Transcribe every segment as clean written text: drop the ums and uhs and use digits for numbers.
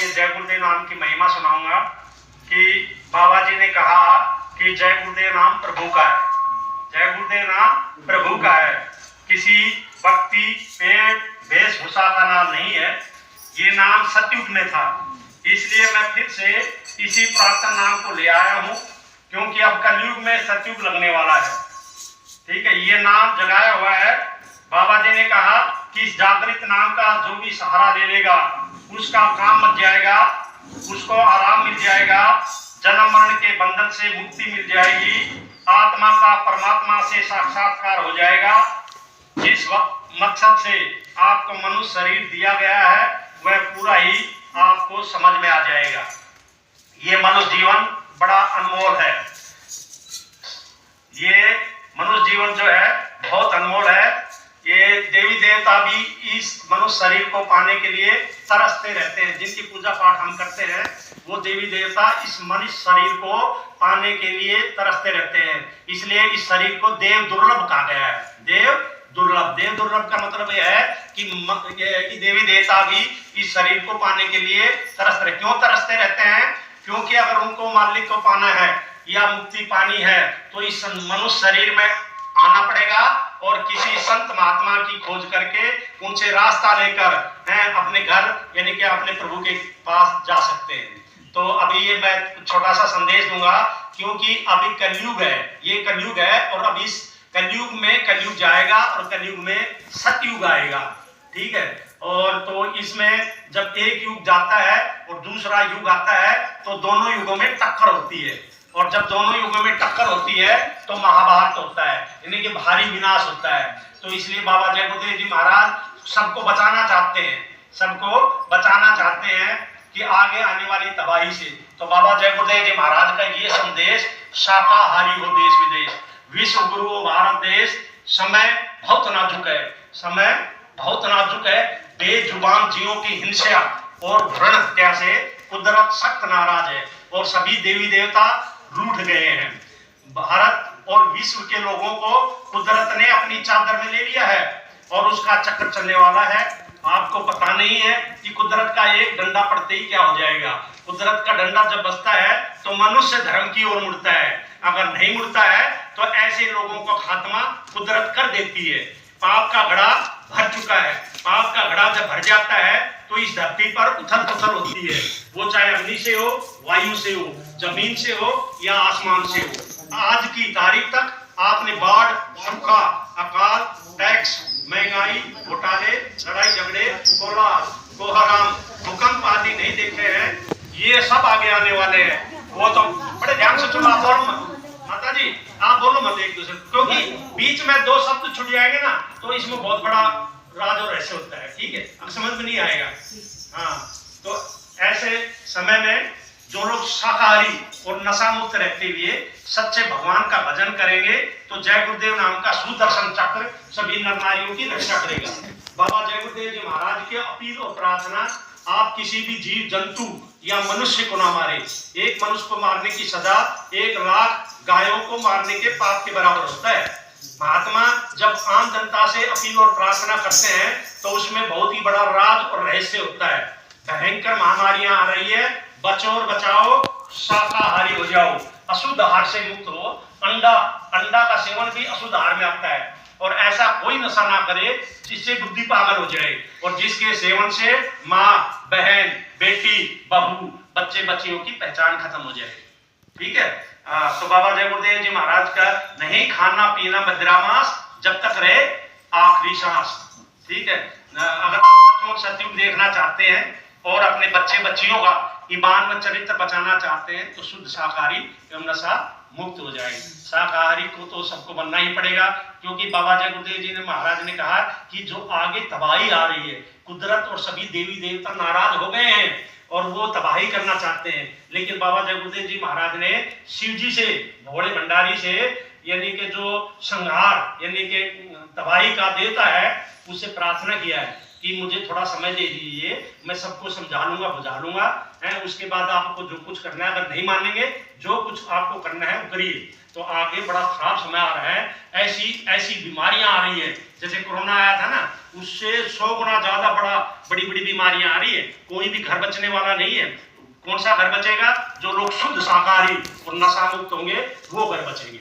ये जय गुरुदेव नाम की महिमा सुनाऊंगा कि बाबा जी ने कहा कि जय गुरुदेव नाम प्रभु का है, जय गुरुदेव नाम प्रभु का है, किसी व्यक्ति पेड़ वेशभूषा का नाम नहीं है। ये नाम सतयुग में था, इसलिए मैं फिर से इसी पुरातन नाम को ले आया हूँ, क्योंकि अब कलयुग में सतयुग लगने वाला है। ठीक है, ये नाम जगाया हुआ है। बाबा जी ने कहा कि इस जागृत नाम का जो भी सहारा ले लेगा उसका काम मच जाएगा, उसको आराम मिल जाएगा, जन्म मरण के बंधन से मुक्ति मिल जाएगी, आत्मा का परमात्मा से साक्षात्कार हो जाएगा। जिस मकसद से आपको मनुष्य शरीर दिया गया है वह पूरा ही आपको समझ में आ जाएगा। ये मनुष्य जीवन बड़ा अनमोल है, ये मनुष्य जीवन जो है बहुत अनमोल है। ये देवी देवता भी इस मनुष्य शरीर को पाने के लिए तरसते रहते हैं। जिनकी पूजा पाठ हम करते हैं वो देवी देवता इस मनुष्य शरीर को पाने के लिए तरसते रहते हैं, इसलिए इस शरीर को देव दुर्लभ कहा गया है। देव दुर्लभ, देव दुर्लभ का मतलब यह है कि देवी देवता भी इस शरीर को पाने के लिए तरसते रहते। क्यों तरसते रहते हैं? क्योंकि अगर उनको मालिक को पाना है या मुक्ति पानी है तो इस मनुष्य शरीर में आना पड़ेगा और किसी संत महात्मा की खोज करके उनसे रास्ता लेकर अपने घर यानी कि अपने प्रभु के पास जा सकते हैं। तो अभी ये मैं छोटा सा संदेश दूंगा, क्योंकि अभी कलयुग है, ये कलयुग है और अब इस कलयुग में कलयुग जाएगा और कलयुग में सतयुग आएगा। ठीक है, और तो इसमें जब एक युग जाता है और दूसरा युग आता है तो दोनों युगों में टक्कर होती है, और जब दोनों युगों में टक्कर होती है तो महाभारत होता है, यानी कि भारी विनाश होता है। तो इसलिए बाबा जय गुरुदेव जी महाराज सबको बचाना चाहते हैं, सबको बचाना चाहते हैं कि आगे आने वाली तबाही से। तो बाबा जय गुरुदेव जी महाराज का ये संदेश, शाकाहारी हो देश विदेश, विश्व गुरु हो भारत देश, समय बहुत नाजुक है, समय बहुत नाजुक है। बेजुबान जीवों की हिंसा और भ्रूण हत्या से कुदरत सख्त नाराज है और सभी देवी देवता रूठ गए हैं। भारत और विश्व के लोगों को कुदरत ने अपनी चादर में ले लिया है और उसका चक्कर चलने वाला है। आपको पता नहीं है कि कुदरत का एक डंडा पड़ते ही क्या हो जाएगा। कुदरत का डंडा जब बजता है तो मनुष्य धर्म की ओर मुड़ता है, अगर नहीं मुड़ता है तो ऐसे लोगों का खात्मा कुदरत कर देती है। पाप का घड़ा भर चुका है, पाप का घड़ा जब भर जाता है तो इस धरती पर उथल पुथल होती है, वो चाहे अग्नि से हो, वायु से हो, जमीन से हो या आसमान से हो। आज की तारीख तक आपने बाढ़, सूखा, अकाल, टैक्स, महंगाई, घोटाले, लड़ाई झगड़े, कोलाहल, कोहराम, भूकंप आदि नहीं देखे हैं। ये सब आगे आने वाले हैं। वो तो बड़े ध्यान से सुनो, आप बोलो मत माता जी, आप बोलो मत एक दूसरे, क्योंकि बीच में दो शब्द छुट जाएंगे ना तो इसमें बहुत बड़ा राज और रहस्य होता है। ठीक है, अब समझ में नहीं आएगा। हाँ, तो ऐसे समय में जो लोग शाकाहारी और नशा मुक्त रहते हुए सच्चे भगवान का भजन करेंगे तो जय गुरुदेव नाम का सुदर्शन चक्र सभी नर नारियों की रक्षा करेगा। बाबा जय गुरुदेव जी महाराज की अपील और प्रार्थना, आप किसी भी जीव जंतु या मनुष्य को ना मारे। एक मनुष्य को मारने की सजा 1 लाख गायों को मारने के पाप के बराबर होता है। महात्मा जब आम जनता से अपील और प्रार्थना करते हैं तो उसमें बहुत ही बड़ा राज और रहस्य होता है। भयंकर महामारियां आ रही है, बचो और बचाओ, शाकाहारी हो जाओ, अशुद्ध आहार से मुक्त हो। अंडा का सेवन भी अशुद्ध आहार में आता है, और ऐसा कोई नशा ना करे जिससे बुद्धि पागल हो जाए और जिसके सेवन से माँ, बहन, बेटी, बहू, बच्चे बच्चियों की पहचान खत्म हो जाए। ठीक है, तो बाबा जय गुरुदेव जी महाराज का नहीं खाना पीना मदिरा मांस जब तक रहे आखिरी सांस। ठीक है, अगर सतयुग देखना चाहते हैं और अपने बच्चे बच्चियों का ईमान व चरित्र बचाना चाहते हैं तो शुद्ध शाकाहारी एवं नशा मुक्त हो जाएगी। शाकाहारी को तो सबको बनना ही पड़ेगा, क्योंकि बाबा जय गुरुदेव जी ने महाराज ने कहा कि जो आगे तबाही आ रही है, कुदरत और सभी देवी देवता नाराज हो गए हैं और वो तबाही करना चाहते हैं। लेकिन बाबा जय गुरुदेव जी महाराज ने शिव जी से, भोले भंडारी से, यानी कि जो संहार यानी कि तबाही का देता है उससे प्रार्थना किया है कि मुझे थोड़ा समय दे दीजिए, मैं सबको समझा लूंगा बुझा लूंगा है, उसके बाद आपको जो कुछ करना है, अगर नहीं मानेंगे जो कुछ आपको करना है वो करिए। तो आगे बड़ा खराब समय आ रहा है, ऐसी ऐसी बीमारियां आ रही है, जैसे कोरोना आया था ना, उससे 100 गुना ज्यादा बड़ी बड़ी बीमारियां आ रही है। कोई भी घर बचने वाला नहीं है। कौन सा घर बचेगा? जो लोग शुद्ध शाकाहारी और नशा मुक्त होंगे वो घर बचेंगे।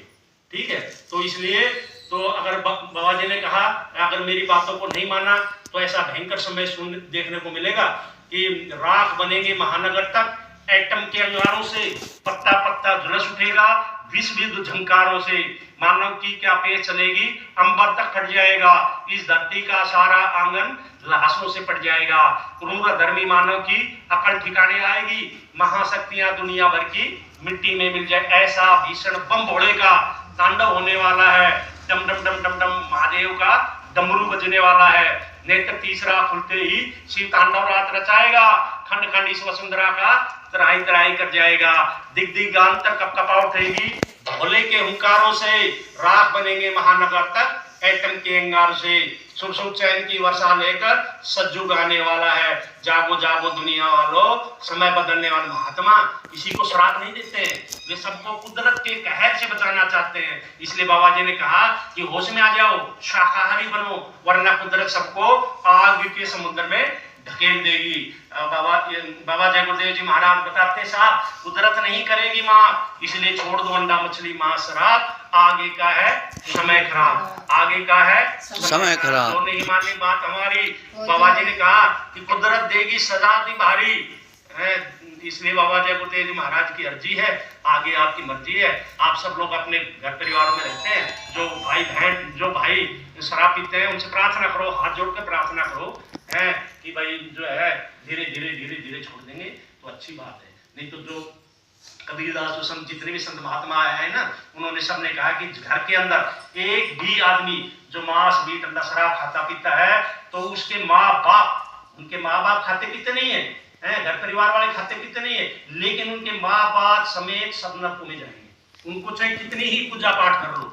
ठीक है, तो इसलिए तो अगर बाबा जी ने कहा अगर मेरी बातों को नहीं माना तो ऐसा भयंकर समय देखने को मिलेगा कि राख बनेंगे महानगर तक, एटम के अंगारों से पत्ता पत्ता झुलस उठेगा, विश्व युद्ध झंकारों से मानव की क्या पेश चलेगी, अंबर तक फट जाएगा, इस धरती का सारा आंगन लाशों से पट जाएगा, क्रूर धर्मी मानव की अकल ठिकाने आएगी, महाशक्तियां दुनिया भर की मिट्टी में मिल जाए, ऐसा भीषण बम भोले का तांडव होने वाला है। डम डम डम डम डम महादेव का डमरू बजने वाला है। नेत्र तीसरा खुलते ही शिव तांडव रात रचाएगा, खंड खंड इस वसुंधरा का तराई तराई कर जाएगा, दिग दिगांतर कपकपा उठेगी, भोले के हुंकारों से राख बनेंगे महानगर तक, एटम के अंगार से सुर सुर चैन की वर्षा लेकर सज्जू गाने वाला है। जागो जागो दुनिया वालों, समय बदलने वाले महात्मा किसी को श्राप नहीं देते हैं, वे सबको कुदरत के कहर से बचाना चाहते हैं। इसलिए बाबा जी ने कहा कि होश में आ जाओ, शाकाहारी बनो, वरना कुदरत सबको आग के समुद्र में ढकेल देगी। बाबा जय गुरुदेव जी महाराज बताते साहब, कुदरत नहीं करेगी माफ, इसलिए छोड़ दो अंडा मछली मांस शराब, आगे का है समय खराब, आगे का है समय खराब। तो नहीं मानी बात हमारी, बाबा जी ने कहा कि कुदरत देगी सजा दी भारी है। इसलिए बाबा जय गुरुदेव जी महाराज की अर्जी है, आगे आपकी मर्जी है। आप सब लोग अपने घर परिवारों में रहते हैं, जो भाई बहन जो भाई शराब पीते हैं उनसे प्रार्थना करो, हाथ जोड़ कर प्रार्थना करो है कि भाई जो है धीरे धीरे धीरे धीरे छोड़ देंगे तो अच्छी बात है। नहीं तो जो कबीरदास जो संत जितने भी संत महात्मा आए हैं ना, उन्होंने सबने कहा कि घर के अंदर एक भी आदमी जो मांस मीट अंडा शराब खाता पीता है तो उसके माँ बाप, उनके माँ बाप खाते पीते नहीं है, घर परिवार वाले खाते पीते नहीं है, लेकिन उनके माँ बाप समेत सब नरक में जाएंगे। उनको चाहे कितनी ही पूजा पाठ कर लो,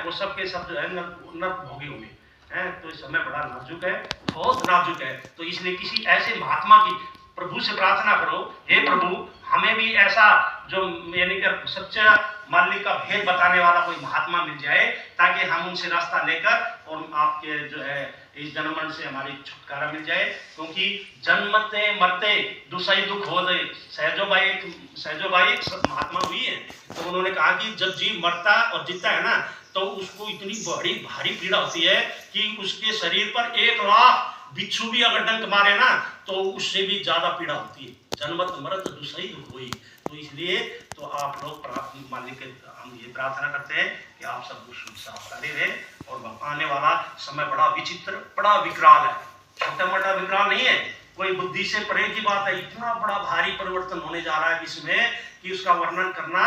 वो सब के सब जो है नरक भोगी होंगे। तो इस समय बड़ा नाजुक है, बहुत नाजुक है। तो इसलिए किसी ऐसे महात्मा की प्रभु से प्रार्थना करो, हे प्रभु हमें भी ऐसा जो यानी कि सच्चा मालिक का भेद बताने वाला कोई महात्मा मिल जाए, ताकि हम उनसे रास्ता लेकर और आपके जो है इस जन्मन से हमारी छुटकारा मिल जाए। क्योंकि जन्मते मरते दुसई दुख हो गए। सहजो भाई महात्मा हुई है, तो उन्होंने कहा कि जब जीव मरता और जीता है ना, तो उसको इतनी बड़ी भारी पीड़ा होती है कि उसके शरीर पर 1 लाख बिच्छू भी अगर डंक मारे ना तो उससे भी ज्यादा पीड़ा होती है। जन्मत मरत दुसई दुख हुई। तो इसलिए तो आप लोग मालिक के हम ये प्रार्थना करते हैं कि आप सब सुख सावधानी रहे। और आने वाला समय बड़ा विचित्र, बड़ा विकराल है, छोटा मोटा विकराल नहीं है, कोई बुद्धि से परे की बात है। इतना बड़ा भारी परिवर्तन होने जा रहा है विश्व में कि उसका वर्णन करना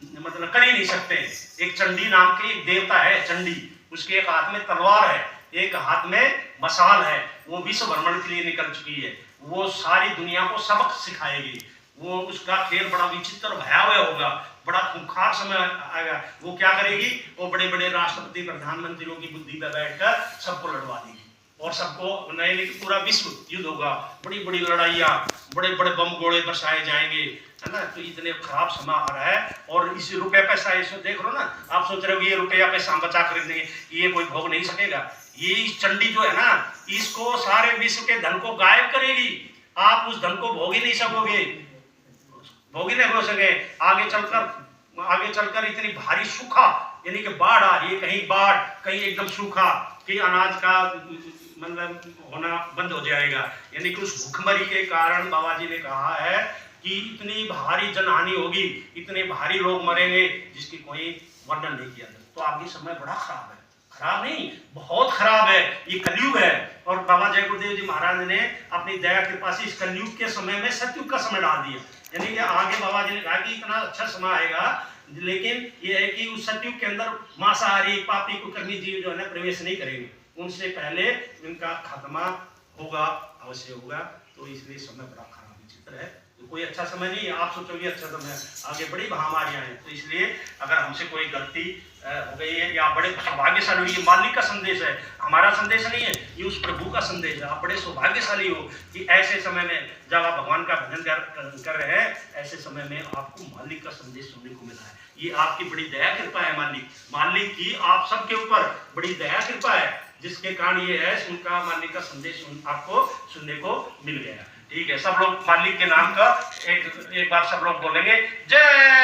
मतलब कर ही नहीं सकते। एक चंडी नाम के एक देवता है, चंडी, उसके एक हाथ में तलवार है, एक हाथ में मशाल है, वो विश्व भ्रमण के लिए निकल चुकी है, वो सारी दुनिया को सबक सिखाएगी। वो उसका खेल बड़ा विचित्र भयावह होगा, बड़ा खूंखार समय आएगा। वो क्या करेगी, वो बड़े बड़े राष्ट्रपति प्रधानमंत्रियों की बुद्धि पर बैठकर सबको लड़वा देगी और सबको नहीं, पूरा विश्व युद्ध होगा, बड़ी बड़ी लड़ाइयाँ, बड़े बड़े बम गोले बरसाए जाएंगे, है ना। तो इतने खराब समय आ रहा है। और इस रुपये पैसा इसको देख लो ना, आप सोच रहे हो ये रुपया पैसा हम बचा कर देंगे, ये कोई भोग नहीं सकेगा। ये इस चंडी जो है ना, इसको सारे विश्व के धन को गायब करेगी। आप उस धन को भोग ही नहीं सकोगे, भोग ही नहीं हो सके। आगे चलकर इतनी भारी सूखा यानी कि बाढ़ आ रही है, कहीं बाढ़ कहीं एकदम सूखा, कि अनाज का मतलब होना बंद हो जाएगा। यानी कि उस भूखमरी के कारण बाबा जी ने कहा है कि इतनी भारी जनहानि होगी, इतने भारी लोग मरेंगे जिसकी कोई वर्णन नहीं किया। तो आगे समय बड़ा खराब है, खराब नहीं बहुत खराब है, ये कलयुग है। और बाबा जय गुरुदेव जी महाराज ने अपनी दया कृपा से इस कलयुग के समय में सतयुग का समय डाल दिया। यानी कि आगे बाबा जी ने कहा कि इतना अच्छा समय आएगा, लेकिन ये है कि उस सतयुग के अंदर मांसाहारी पापी कुकर्मी जीव जो है ना प्रवेश नहीं करेंगे, उनसे पहले इनका खात्मा होगा, अवश्य होगा। तो इसलिए समय बड़ा खराब विचित्र है। तो कोई अच्छा समय नहीं है, आप सोचोगे अच्छा समय है, आगे बड़ी महामारियां हैं। तो इसलिए अगर हमसे कोई गलती हो गई है या बड़े सौभाग्यशाली हुई, ये मालिक का संदेश है, हमारा संदेश नहीं है, ये उस प्रभु का संदेश है। आप बड़े सौभाग्यशाली हो कि ऐसे समय में जब आप भगवान का भजन कर रहे हैं, ऐसे समय में आपको मालिक का संदेश सुनने को मिला है। ये आपकी बड़ी दया कृपा है मालिक की आप सबके ऊपर बड़ी दया कृपा है, जिसके कारण ये है उनका मालिक का संदेश आपको सुनने को मिल गया। ठीक है, सब लोग मालिक के नाम का एक बार सब लोग बोलेंगे जय